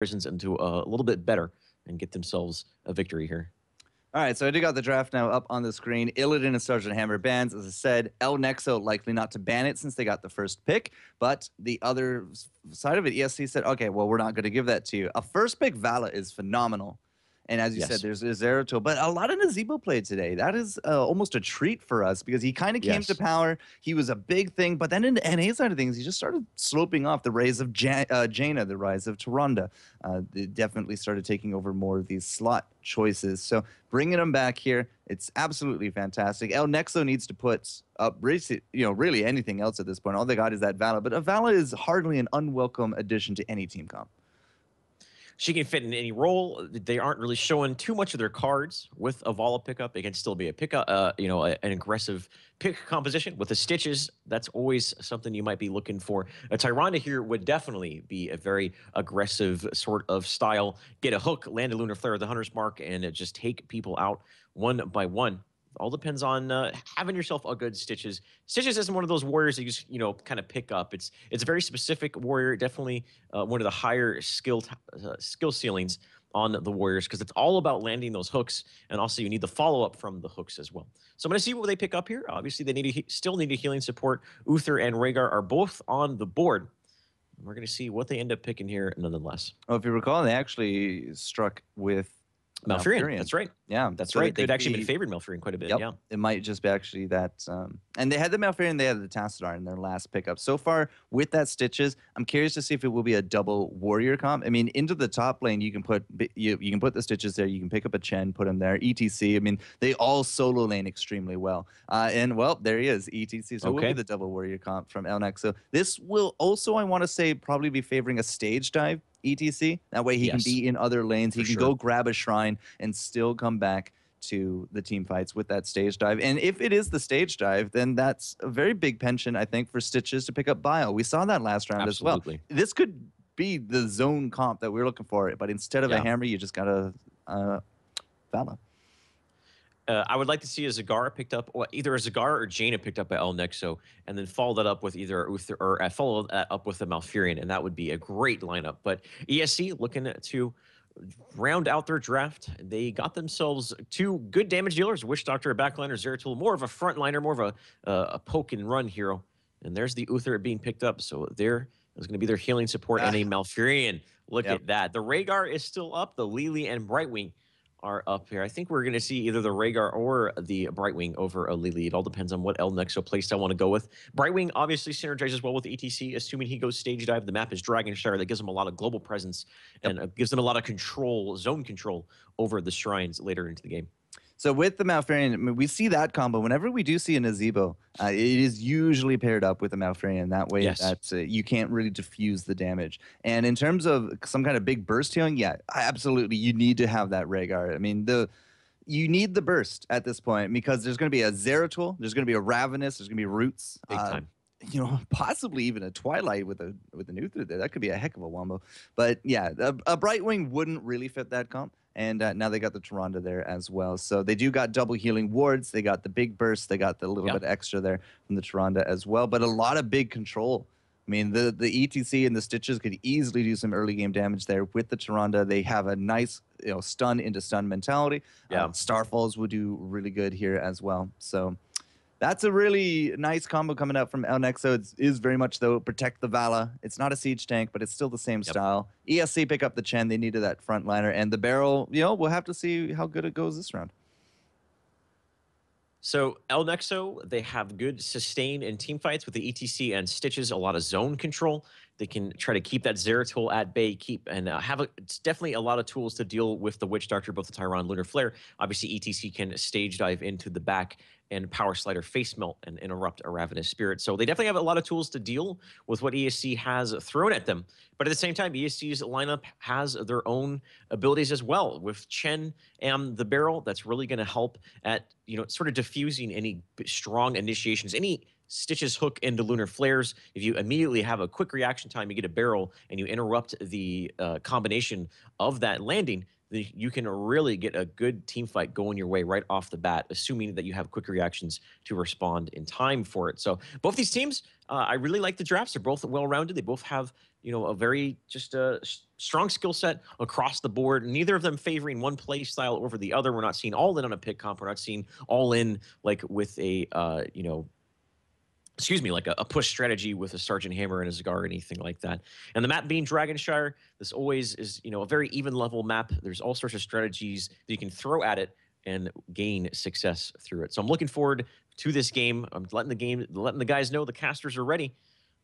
into a little bit better and get themselves a victory here. All right, so I do got the draft now up on the screen. Illidan and Sergeant Hammer bans. As I said, Nexo likely not to ban it since they got the first pick. But the other side of it, ESC said, okay, well, we're not going to give that to you. A first pick Vala is phenomenal. And as you said, there's Zeratul. But a lot of Nazeebo played today. That is almost a treat for us because he kind of came to power. He was a big thing. But then in the NA side of things, he just started sloping off. The rise of Jaina, the rise of Tyrande. They definitely started taking over more of these slot choices. So bringing him back here, it's absolutely fantastic. Nexo needs to put up really anything else at this point. All they got is that Vala. But a Vala is hardly an unwelcome addition to any team comp. She can fit in any role. They aren't really showing too much of their cards with a Vala pickup. It can still be a pickup, an aggressive pick composition with the stitches. That's always something you might be looking for. A Tyrande here would definitely be a very aggressive sort of style. Get a hook, land a Lunar Flare at the Hunter's Mark, and just take people out one by one. All depends on having yourself a good Stitches. Stitches isn't one of those warriors that you just, kind of pick up. It's a very specific warrior, definitely one of the higher skill ceilings on the warriors because it's all about landing those hooks, and also you need the follow-up from the hooks as well. So I'm going to see what they pick up here. Obviously, they still need a healing support. Uther and Rhaegar are both on the board. We're going to see what they end up picking here nonetheless. Oh, if you recall, they actually struck with Malfurion. That's right. Yeah, that's right. They'd actually been favored Malfurion quite a bit. Yeah, it might just be actually that. And they had the Malfurion, they had the Tassadar in their last pickup. So far with that Stitches, I'm curious to see if it will be a double warrior comp. I mean, into the top lane, you can put you can put the Stitches there. You can pick up a Chen, put him there. ETC. I mean, they all solo lane extremely well. And well, there he is, ETC. So it will be the double warrior comp from Nexo. This will also, I want to say, probably be favoring a stage dive. ETC. That way he can be in other lanes. He can go grab a shrine and still come back to the team fights with that stage dive. And if it is the stage dive, then that's a very big pension, I think, for Stitches to pick up Bio. We saw that last round as well. This could be the zone comp that we're looking for, but instead of a hammer, you just got a Vala. I would like to see a Zagara picked up, or either a Zagara or Jaina picked up by Nexo, and then follow that up with either Uther, or follow that up with a Malfurion, and that would be a great lineup. But ESC looking to round out their draft. They got themselves two good damage dealers, Witch Doctor, a backliner, Zeratul, more of a frontliner, more of a poke and run hero. And there's the Uther being picked up. So there is going to be their healing support and a Malfurion. Look at that. The Rhaegar is still up. The Lily and Brightwing are up here. I think we're going to see either the Rhaegar or the Brightwing over a Lily. It all depends on what Nexo playstyle I want to go with. Brightwing obviously synergizes well with ETC, assuming he goes stage dive. The map is Dragonshire. That gives him a lot of global presence and gives them a lot of control, zone control over the shrines later into the game. So with the Malfurion, I mean, we see that combo. Whenever we do see a Nazeebo, it is usually paired up with a Malfurion. That way you can't really diffuse the damage. And in terms of some kind of big burst healing, absolutely, you need to have that Rhaegar. I mean, you need the burst at this point because there's going to be a Zeratul, there's going to be a Ravenous, there's going to be Roots. Big time. Possibly even a Twilight with an Uther there. That could be a heck of a wombo. But yeah, a Brightwing wouldn't really fit that comp. And now they got the Tyrande there as well. So they do got double healing wards. They got the big burst. They got the little bit extra there from the Tyrande as well. But a lot of big control. I mean, the ETC and the Stitches could easily do some early game damage there with the Tyrande. They have a nice stun into stun mentality. Starfalls would do really good here as well. So that's a really nice combo coming out from Nexo. It is very much, though, protect the Vala. It's not a siege tank, but it's still the same style. ESC pick up the Chen. They needed that frontliner. And the Barrel, we'll have to see how good it goes this round. So Nexo, they have good sustain in team fights with the ETC and Stitches, a lot of zone control. They can try to keep that Zeratul at bay, it's definitely a lot of tools to deal with the Witch Doctor, both the Tyrande, Lunar Flare. Obviously, ETC can stage dive into the back and Power Slider Face Melt and interrupt a Ravenous Spirit. So they definitely have a lot of tools to deal with what ESC has thrown at them. But at the same time, ESC's lineup has their own abilities as well. With Chen and the Barrel, that's really going to help at sort of diffusing any strong initiations, any Stitches hook into Lunar Flares. If you immediately have a quick reaction time, you get a Barrel, and you interrupt the combination of that landing, you can really get a good team fight going your way right off the bat, assuming that you have quick reactions to respond in time for it. So both these teams, I really like the drafts. They're both well-rounded. They both have a very just a strong skill set across the board. Neither of them favoring one play style over the other. We're not seeing all in on a pick comp. We're not seeing all in like with a excuse me, like a push strategy with a Sergeant Hammer and a Zagar or anything like that. And the map being Dragonshire, this always is, a very even level map. There's all sorts of strategies that you can throw at it and gain success through it. So I'm looking forward to this game. I'm letting the guys know the casters are ready.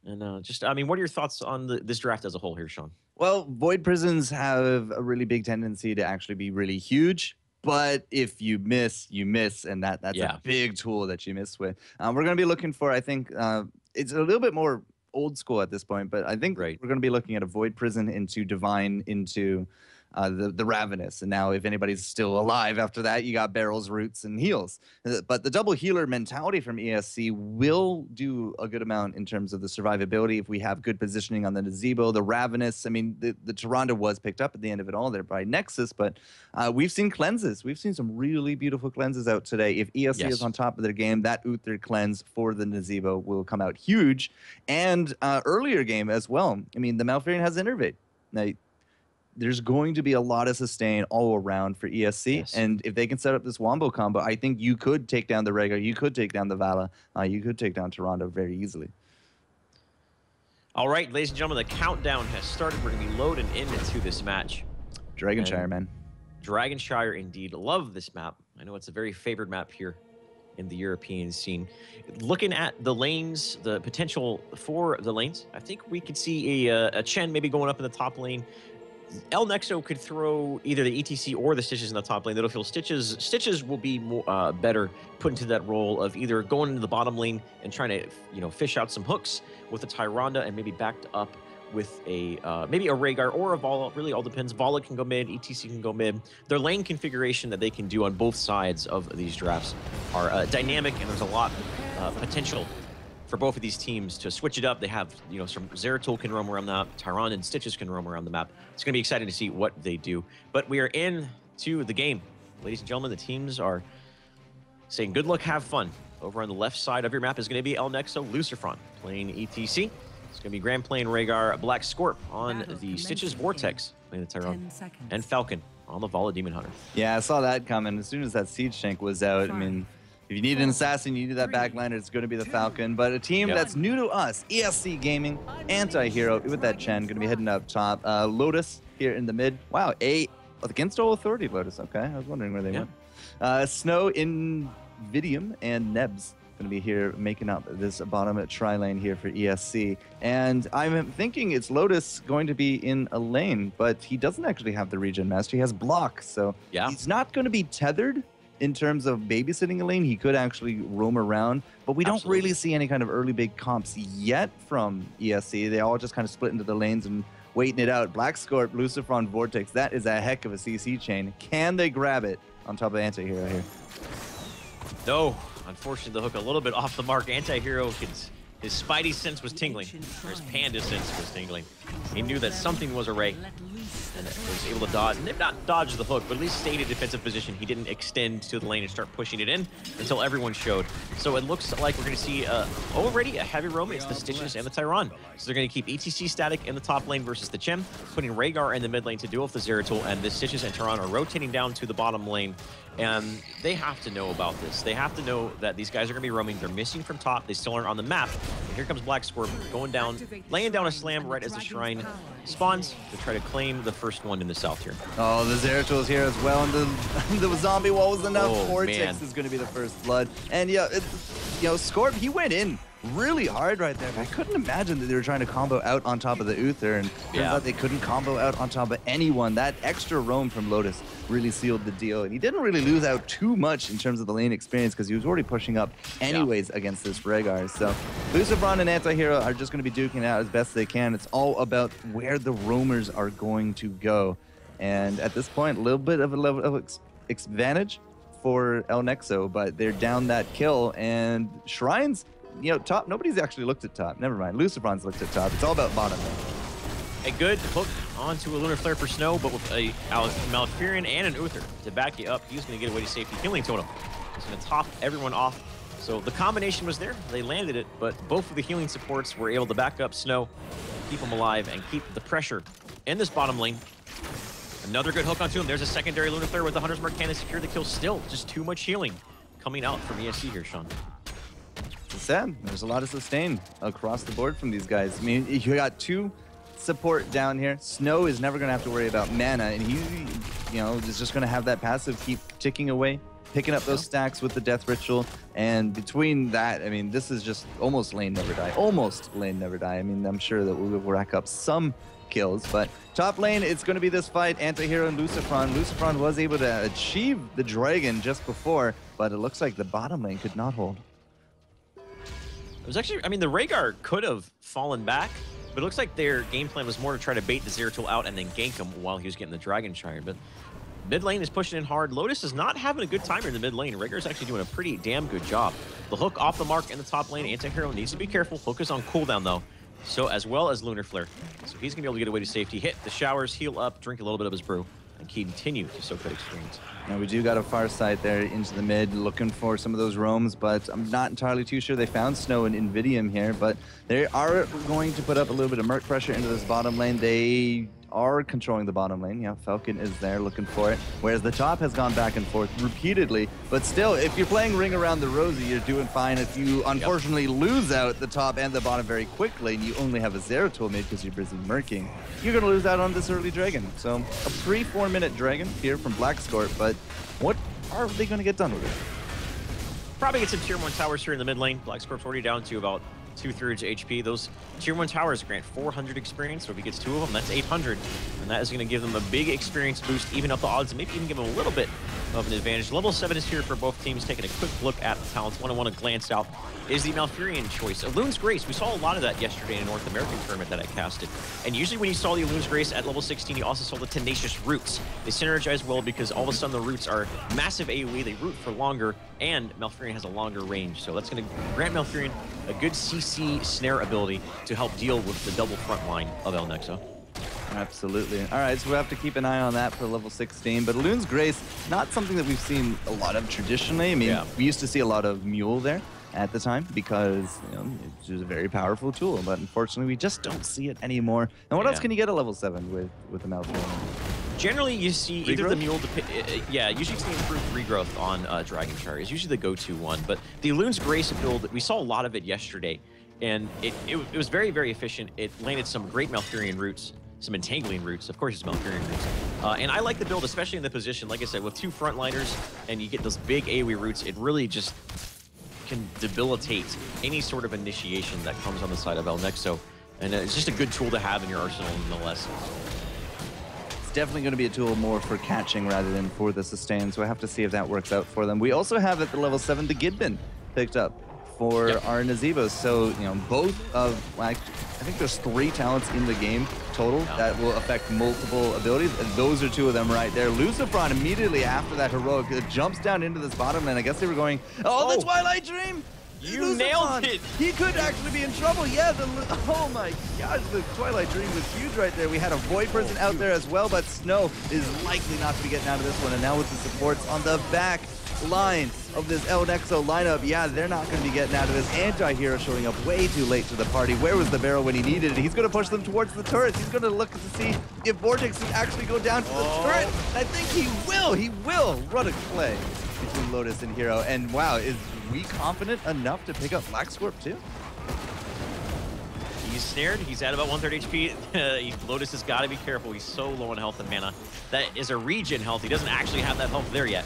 And what are your thoughts on this draft as a whole here, Sean? Well, Void Prisons have a really big tendency to actually be really huge. But if you miss, you miss, and that's a big tool that you miss with. We're going to be looking for, I think, it's a little bit more old school at this point, but I think we're going to be looking at a Void Prison into Divine into the Ravenous. And now if anybody's still alive after that, you got barrels, roots, and heals. But the double healer mentality from ESC will do a good amount in terms of the survivability if we have good positioning on the Nazebo, the Ravenous. I mean, the Tyrande was picked up at the end of it all there by Nexus, but we've seen cleanses. We've seen some really beautiful cleanses out today. If ESC is on top of their game, that Uther cleanse for the Nazebo will come out huge. And earlier game as well. I mean, the Malfurion has Innervate. Now, there's going to be a lot of sustain all around for ESC. And if they can set up this Wombo combo, I think you could take down the Rhaegar, you could take down the Vala, you could take down Tyrande very easily. All right, ladies and gentlemen, the countdown has started. We're going to be loading into this match. Dragonshire, man. Dragonshire, indeed. Love this map. I know it's a very favored map here in the European scene. Looking at the lanes, the potential for the lanes, I think we could see a Chen maybe going up in the top lane. El Nexo could throw either the ETC or the Stitches in the top lane. That'll feel Stitches will be more better put into that role of either going into the bottom lane and trying to fish out some hooks with a Tyrande and maybe backed up with a maybe a Rhaegar or a Vala. Really all depends. Vala can go mid, ETC can go mid. Their lane configuration that they can do on both sides of these drafts are dynamic, and there's a lot of potential for both of these teams to switch it up. They have, some Zeratul can roam around the map, Tyrande and Stitches can roam around the map. It's going to be exciting to see what they do. But we are into the game. Ladies and gentlemen, the teams are saying good luck, have fun. Over on the left side of your map is going to be El Nexo, Luciferon playing ETC. It's going to be Grand playing Rhaegar, Black Scorp on the Stitches Vortex playing the Tyrande, and Falcon on the Vala Demon Hunter. Yeah, I saw that coming. As soon as that Siege Tank was out, I mean, if you need an assassin, you need that backliner, it's going to be the Falcon. But a team that's new to us, ESC Gaming, Anti-Hero, with that Chen, going to be heading up top. Lotus here in the mid. Wow, against all authority, Lotus. Okay, I was wondering where they went. Snow, Invidium, and Nebs going to be here making up this bottom tri-lane here for ESC. And I'm thinking it's Lotus going to be in a lane, but he doesn't actually have the regen master. He has block, so he's not going to be tethered in terms of babysitting a lane. He could actually roam around, but we don't really see any kind of early big comps yet from ESC. They all just kind of split into the lanes and waiting it out. Black Scorp, Luciferon, Vortex, that is a heck of a CC chain. Can they grab it on top of Anti-Hero here? No, unfortunately the hook a little bit off the mark. Anti-Hero, his spidey sense was tingling, or his panda sense was tingling. He knew that something was array, and was able to dodge, not dodge the hook, but at least stayed in defensive position. He didn't extend to the lane and start pushing it in until everyone showed. So it looks like we're going to see already a heavy roam. It's the Stitches and the Tyrande. So they're going to keep ETC static in the top lane versus the Chen, putting Rhaegar in the mid lane to deal with the Zeratul, and the Stitches and Tyrande are rotating down to the bottom lane. And they have to know about this. They have to know that these guys are going to be roaming. They're missing from top. They still aren't on the map. And here comes Black Scorp going down, laying down a slam right as the shrine spawns to try to claim the first one in the south here. Oh, the Zeratul is here as well, and the zombie wall was enough. Vortex man. is going to be the first blood. And Scorp, he went in really hard right there. I couldn't imagine that they were trying to combo out on top of the Uther, and turns out they couldn't combo out on top of anyone. That extra roam from Lotus really sealed the deal, and he didn't really lose out too much in terms of the lane experience because he was already pushing up anyways against this Rhaegar. So Luciferon and Anti-Hero are just going to be duking it out as best they can. It's all about where the roamers are going to go, and at this point, a little bit of a level of advantage for El Nexo, but they're down that kill, and Shrines, top, nobody's actually looked at top. Never mind. Luciferon's looked at top. It's all about bottom. A good hook onto a Lunar Flare for Snow, but with a Malfurion and an Uther to back you up. He's going to get away to safety. Healing Totem. He's going to top everyone off. So the combination was there. They landed it, but both of the healing supports were able to back up Snow, keep him alive, and keep the pressure in this bottom lane. Another good hook onto him. There's a secondary Lunar Flare with the Hunter's Mark cannon secure the kill. Still, just too much healing coming out from ESC here, Sean. It's sad. There's a lot of sustain across the board from these guys. I mean, you got 2 support down here. Snow is never going to have to worry about mana, and he, is just going to have that passive keep ticking away, picking up those stacks with the Death Ritual. And between that, I mean, this is just almost lane never die. Almost lane never die. I mean, I'm sure that we'll rack up some kills, but top lane, it's going to be this fight, Anti-Hero and Lucifron. Lucifron was able to achieve the Dragon just before, but it looks like the bottom lane could not hold. It was actually, I mean, the Rhaegar could have fallen back, but it looks like their game plan was more to try to bait the Zeratul out and then gank him while he was getting the Dragon Shard. But mid lane is pushing in hard. Lotus is not having a good time here in the mid lane. Rhaegar's actually doing a pretty damn good job. The hook off the mark in the top lane. Anti-Hero needs to be careful. Hook is on cooldown, though. So as well as Lunar Flare. So he's going to be able to get away to safety, hit the showers, heal up, drink a little bit of his brew, and continue to soak that experience. Now we do got a far side there into the mid, looking for some of those roams, but I'm not entirely too sure they found Snow and Invidium here, but they are going to put up a little bit of Merc pressure into this bottom lane. They are controlling the bottom lane. Yeah, Falcon is there looking for it, whereas the top has gone back and forth repeatedly. But still, if you're playing Ring Around the Rosie, you're doing fine. If you unfortunately lose out the top and the bottom very quickly, and you only have a Zeratul mid because you're busy merking, you're going to lose out on this early Dragon. So a pre-4-minute Dragon here from Blackscorp, but what are they going to get done with it? Probably get some tier 1 towers here in the mid lane. Blackscorp's already down to about 2/3 HP. Those tier 1 towers grant 400 experience, so if he gets 2 of them, that's 800. And that is going to give them a big experience boost, even up the odds, and maybe even give them a little bit of an advantage. Level 7 is here for both teams. Taking a quick look at the talents. One I want to glance out is the Malfurion choice. Elune's Grace, we saw a lot of that yesterday in a North American tournament that I casted. And usually when you saw the Elune's Grace at level 16, you also saw the Tenacious Roots. They synergize well because all of a sudden the roots are massive AoE, they root for longer, and Malfurion has a longer range. So that's going to grant Malfurion a good CC snare ability to help deal with the double front line of El Nexo. Absolutely. All right, so we'll have to keep an eye on that for level 16. But Elune's Grace, not something that we've seen a lot of traditionally. I mean, we used to see a lot of Mule there at the time because it was a very powerful tool, but unfortunately we just don't see it anymore. And what else can you get at level 7 with the Malfurion? Generally, you see either the Mule, usually see improved regrowth on Dragon Shard is usually the go-to one, but the Elune's Grace build, we saw a lot of it yesterday, and it was very, very efficient. It landed some great Malfurion roots, some entangling roots. Of course, it's Malfurion roots. And I like the build, especially in the position, like I said, with 2 frontliners, and you get those big AoE roots, it really just can debilitate any sort of initiation that comes on the side of El Nexo. And it's just a good tool to have in your arsenal, nonetheless. Definitely going to be a tool more for catching rather than for the sustain, so I have to see if that works out for them. We also have at the level 7 the Gidbin picked up for our Nazivos. So, both of, I think there's 3 talents in the game total that will affect multiple abilities, and those are 2 of them right there. Lucifron immediately after that heroic jumps down into this bottom lane. I guess they were going, the Twilight Dream! You Lucifron, nailed it! He could actually be in trouble. Yeah, oh my gosh, the Twilight Dream was huge right there. We had a Void person out there as well, but Snow is likely not to be getting out of this one. And now with the supports on the back line of this El Nexo lineup, they're not going to be getting out of this. Anti-Hero showing up way too late to the party. Where was the barrel when he needed it? He's going to push them towards the turrets. He's going to look to see if Vortex can actually go down to the turret. I think he will. He will. What a play between Lotus and Hero. And wow, is we confident enough to pick up Blackscorp too? He's snared. He's at about 130 HP. Lotus has got to be careful. He's so low on health and mana. That is a regen health. He doesn't actually have that health there yet.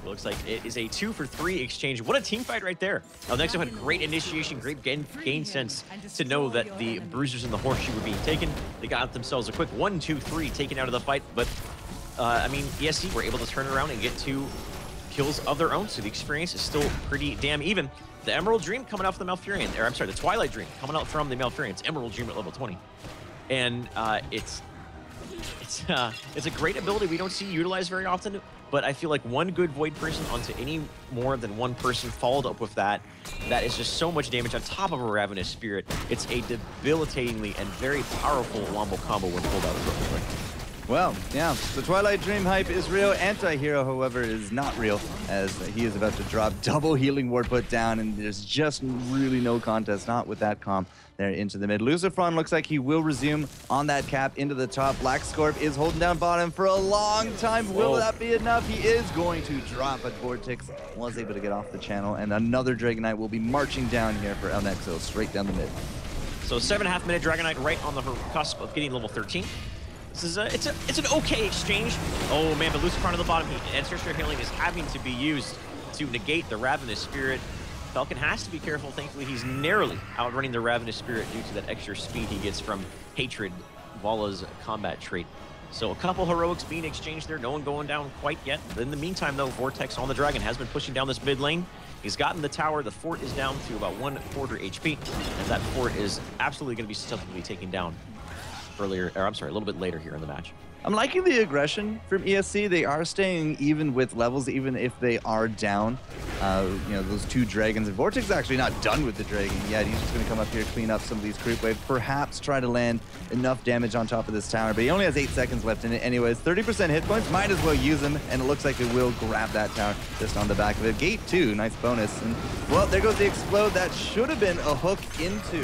It looks like it is a 2-for-3 exchange. What a team fight right there. El Nexo had great initiation, great gain sense to know that the bruisers and the horseshoe were being taken. They got themselves a quick 1-2-3 taken out of the fight. But, I mean, ESC were able to turn around and get 2 kills of their own, so the experience is still pretty damn even. The Emerald Dream coming out from the Malfurion, or I'm sorry, the Twilight Dream coming out from the Malfurion. It's Emerald Dream at level 20. And it's a great ability we don't see utilized very often, but I feel like one good Void person onto any more than one person followed up with that is just so much damage on top of a Ravenous Spirit. It's a debilitatingly and very powerful Wombo combo when pulled out appropriately. Well, yeah, the Twilight Dream hype is real. Anti-hero, however, is not real, as he is about to drop double healing ward put down, and there's just really no contest, not with that comp there into the mid. Lucifron looks like he will resume on that cap into the top. Black Scorp is holding down bottom for a long time. Will that be enough? He is going to drop, but Vortex was able to get off the channel, and another Dragon Knight will be marching down here for El Nexo, straight down the mid. So 7.5 minute Dragon Knight right on the cusp of getting level 13. This is it's an okay exchange. Oh man, but Lucifron at the bottom, Ancestral Healing is having to be used to negate the Ravenous Spirit. Falcon has to be careful. Thankfully, he's narrowly outrunning the Ravenous Spirit due to that extra speed he gets from Hatred, Vala's combat trait. So a couple heroics being exchanged there, no one going down quite yet. But in the meantime, though, Vortex on the Dragon has been pushing down this mid lane. He's gotten the tower. The fort is down to about 1/4 HP, and that fort is absolutely going to be susceptible to be taken down earlier, or I'm sorry, a little bit later here in the match. I'm liking the aggression from ESC. They are staying even with levels, even if they are down. You know, those two dragons. And Vortex is actually not done with the dragon yet. He's just going to come up here, clean up some of these creep waves, perhaps try to land enough damage on top of this tower. But he only has 8 seconds left in it anyways. 30% hit points, might as well use them. And it looks like it will grab that tower just on the back of it. Gate 2, nice bonus. And, well, there goes the explode. That should have been a hook into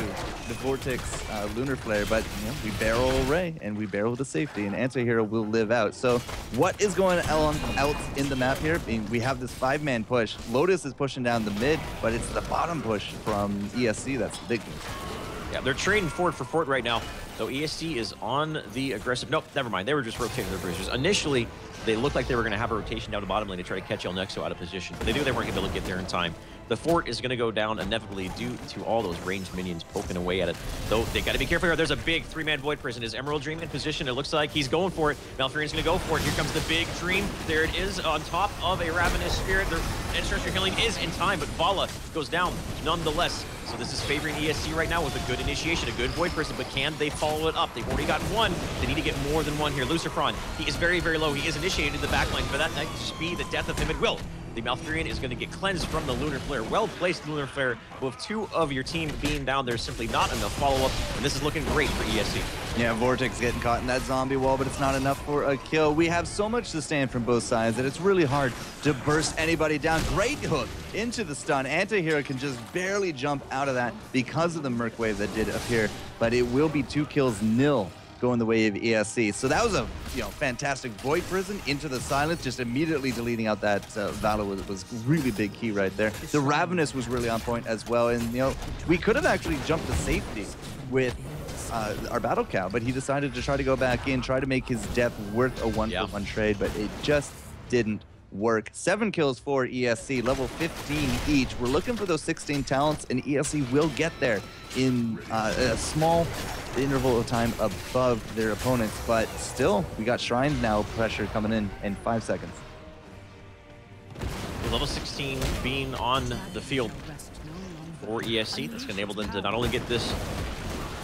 the Vortex Lunar Flare. But, you know, we barrel Ray, and we barrel to safety. And Anti-Hero will live out. So what is going on out in the map here? I mean, we have this 5-man push. Lotus is pushing down the mid, but it's the bottom push from ESC that's the big one. Yeah, they're trading fort for fort right now. Though ESC is on the aggressive. Nope, never mind. They were just rotating their bruisers. Initially, they looked like they were going to have a rotation down to bottom lane to try to catch El Nexo out of position. But they knew they weren't going to be able to get there in time. The fort is going to go down inevitably due to all those ranged minions poking away at it. Though they got to be careful here. There's a big 3-man Void Prison. Is Emerald Dream in position? It looks like he's going for it. Malfurion's going to go for it. Here comes the big Dream. There it is on top of a Ravenous Spirit. Their Ancestral Healing is in time, but Vala goes down nonetheless. So this is favoring ESC right now with a good initiation, a good Void Prison, but can they follow it up? They've already got one. They need to get more than one here. Lucifron, he is very, very low. He is initiated the backline for that night to speed the death of him at will. The Malfurion is going to get cleansed from the Lunar Flare. Well-placed Lunar Flare. With 2 of your team being down, there's simply not enough follow-up, and this is looking great for ESC. Yeah, Vortex getting caught in that zombie wall, but it's not enough for a kill. We have so much to stand from both sides that it's really hard to burst anybody down. Great hook into the stun. Anti-Hero can just barely jump out of that because of the Merc Wave that did appear, but it will be 2 kills nil going the way of ESC. So that was a fantastic Void Prison into the silence, just immediately deleting out that Vala was really big key right there. The Ravenous was really on point as well, and we could have actually jumped to safety with our Battle Cow, but he decided to try to go back in, try to make his death worth a 1-for-1 trade, but it just didn't work. 7 kills for ESC, level 15 each. We're looking for those 16 talents, and ESC will get there in a small interval of time above their opponents, but still, we got Shrine now pressure coming in 5 seconds. Level 16 being on the field for ESC, that's going to enable them to not only get this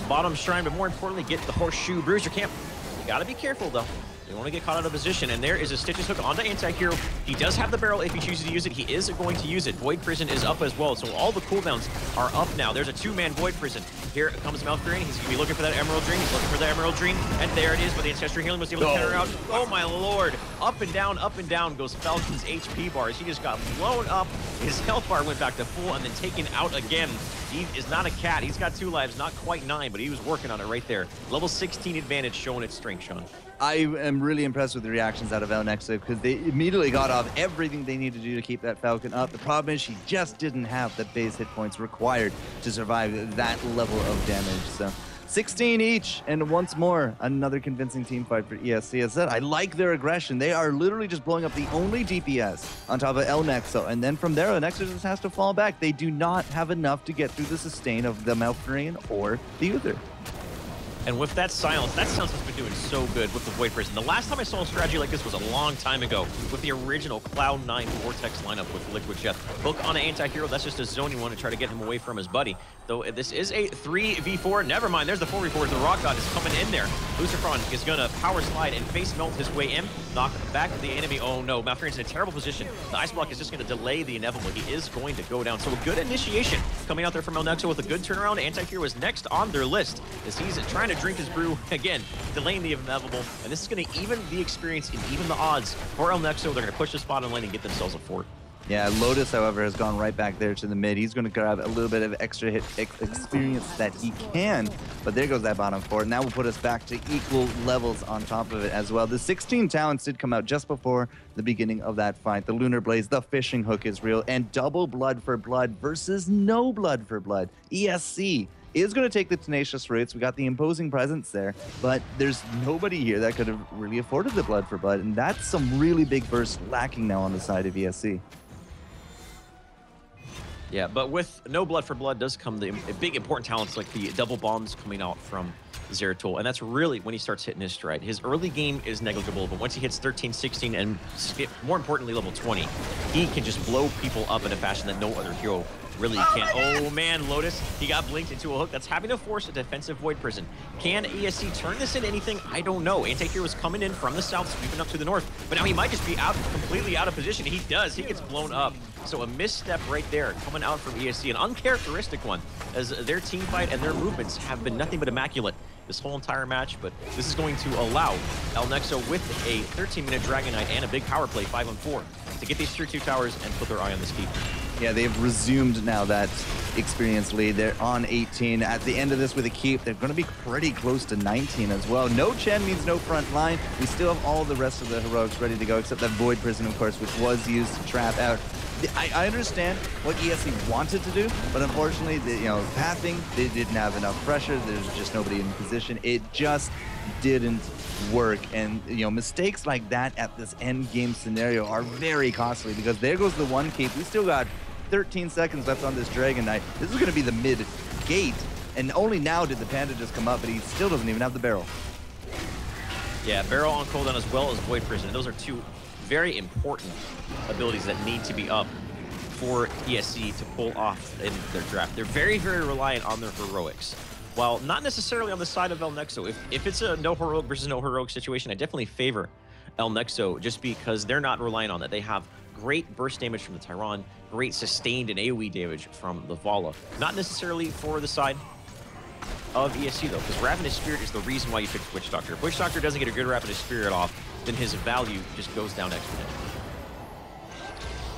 bottom Shrine, but more importantly, get the Horseshoe Bruiser Camp. You got to be careful, though. You want to get caught out of position, and there is a Stitches hook onto Anti-Hero. He does have the barrel if he chooses to use it. He is going to use it. Void Prison is up as well, so all the cooldowns are up now. There's a 2-man Void Prison. Here comes Malfurion. He's going to be looking for that Emerald Dream. He's looking for that Emerald Dream, and there it is, but the Ancestral Healing was able to counter out. Oh my lord. Up and down goes Falcon's HP bars. He just got blown up. His health bar went back to full and then taken out again. He is not a cat. He's got 2 lives, not quite 9, but he was working on it right there. Level 16 advantage showing its strength, Sean. I am really impressed with the reactions out of El Nexo because they immediately got off everything they needed to do to keep that Falcon up. The problem is she just didn't have the base hit points required to survive that level of damage. So 16 each, and once more, another convincing team fight for ESC. As said, I like their aggression. They are literally just blowing up the only DPS on top of El Nexo, and then from there, El Nexo just has to fall back. They do not have enough to get through the sustain of the Malfurion or the Uther. And with that silence has been doing so good with the Void Prison. The last time I saw a strategy like this was a long time ago with the original Cloud9 Vortex lineup with Liquid Jet. Hook on an Anti-Hero, that's just a zoning one to try to get him away from his buddy. Though this is a 3v4, never mind, there's the 4v4, the Rock God is coming in there. Lucifron is gonna power slide and face melt his way in, knock back the enemy. Oh no, Malfurion's in a terrible position. The Ice Block is just gonna delay the inevitable. He is going to go down. So a good initiation coming out there from El Nexo with a good turnaround. Anti-Hero is next on their list as he's trying to to drink his brew. Again, delaying the inevitable. And this is going to even the experience and even the odds for El Nexo. They're going to push the spot in lane and get themselves a fort. Yeah, Lotus, however, has gone right back there to the mid. He's going to grab a little bit of extra hit experience that he can, but there goes that bottom fort. Now we'll put us back to equal levels on top of it as well. The 16 talents did come out just before the beginning of that fight. The Lunar Blaze, the Fishing Hook is real, and double blood for blood versus no blood for blood. ESC is going to take the Tenacious Roots. We got the imposing presence there, but there's nobody here that could have really afforded the blood for blood, and that's some really big burst lacking now on the side of ESC. Yeah, but with no blood for blood does come the big important talents like the double bombs coming out from Zeratul, and that's really when he starts hitting his stride. His early game is negligible, but once he hits 13, 16, and more importantly, level 20, he can just blow people up in a fashion that no other hero really can. Oh man, Lotus, he got blinked into a hook. That's having to force a defensive Void Prison. Can ESC turn this into anything? I don't know. Anti-Hero is coming in from the south, sweeping up to the north, but now he might just be completely out of position. He does. He gets blown up. So a misstep right there coming out from ESC, an uncharacteristic one, as their team fight and their movements have been nothing but immaculate this whole entire match, but this is going to allow El Nexo with a 13-minute Dragon Knight and a big power play 5-on-4 to get these tier 2 towers and put their eye on this keep. Yeah, they've resumed now that experience lead. They're on 18. At the end of this with a keep, they're going to be pretty close to 19 as well. No Chen means no front line. We still have all the rest of the heroics ready to go, except that Void Prison, of course, which was used to trap out. I understand what ESC wanted to do, but unfortunately, pathing, they didn't have enough pressure. There's just nobody in position. It just didn't work, and mistakes like that at this end game scenario are very costly, because there goes the one keep. We still got 13 seconds left on this Dragon Knight. This is going to be the mid gate, and only now did the Panda just come up, but he still doesn't even have the barrel. Yeah, barrel on cooldown as well as Void Prison. Those are two very important abilities that need to be up for ESC to pull off in their draft. They're very, very reliant on their heroics. While not necessarily on the side of El Nexo. If it's a no heroic versus no heroic situation, I definitely favor El Nexo just because they're not relying on that. They have great burst damage from the Tyron, great sustained and AoE damage from the Vala. Not necessarily for the side of ESC though, because Ravenous Spirit is the reason why you pick Witch Doctor. If Witch Doctor doesn't get a good Ravenous Spirit off, then his value just goes down exponentially.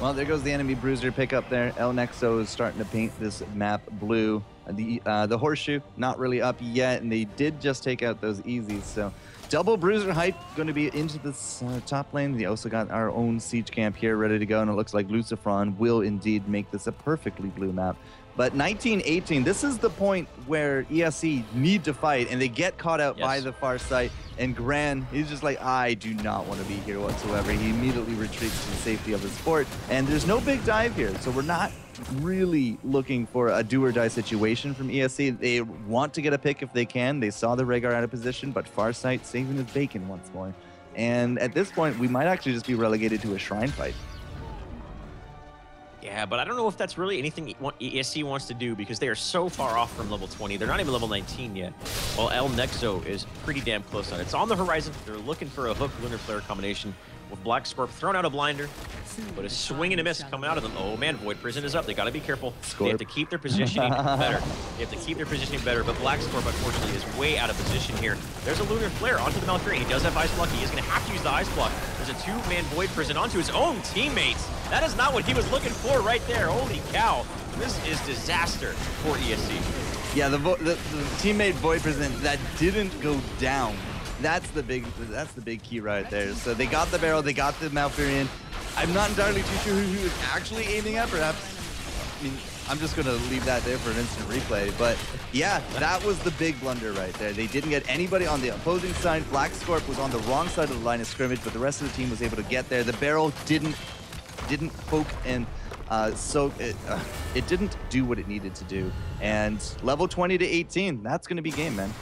Well, there goes the enemy bruiser pickup there. El Nexo is starting to paint this map blue. The horseshoe, not really up yet, and they did just take out those easies, so double bruiser hype going to be into this top lane. We also got our own siege camp here ready to go, and it looks like Lucifron will indeed make this a perfectly blue map. But 19-18, this is the point where ESC need to fight, and they get caught out by the far side. And Gran, he's just like, I do not want to be here whatsoever. He immediately retreats to the safety of his fort, and there's no big dive here, so we're not really looking for a do-or-die situation from ESC. They want to get a pick if they can. They saw the Rhaegar out of position, but Farsight saving his bacon once more. And at this point, we might actually just be relegated to a shrine fight. Yeah, but I don't know if that's really anything ESC wants to do because they are so far off from level 20. They're not even level 19 yet. While El Nexo is pretty damn close on it. It's on the horizon. They're looking for a hook lunar flare combination with Black Scorp throwing out a blinder, but a swing and a miss coming out of them. Oh man, Void Prison is up. They got to be careful. They have to keep their positioning better. They have to keep their positioning better, but Black Scorp unfortunately is way out of position here. There's a lunar flare onto the Malfurion. He does have Ice Block. He is going to have to use the Ice Block. There's a two-man Void Prison onto his own teammates. That is not what he was looking for right there. Holy cow. This is disaster for ESC. Yeah, the teammate Void Prison that didn't go down. That's the big key right there. So they got the barrel, they got the Malfurion. I'm not entirely too sure who he was actually aiming at. Perhaps, I mean, I'm just gonna leave that there for an instant replay. But yeah, that was the big blunder right there. They didn't get anybody on the opposing side. Black Scorp was on the wrong side of the line of scrimmage, but the rest of the team was able to get there. The barrel didn't poke and so it didn't do what it needed to do. And level 20 to 18, that's gonna be game, man.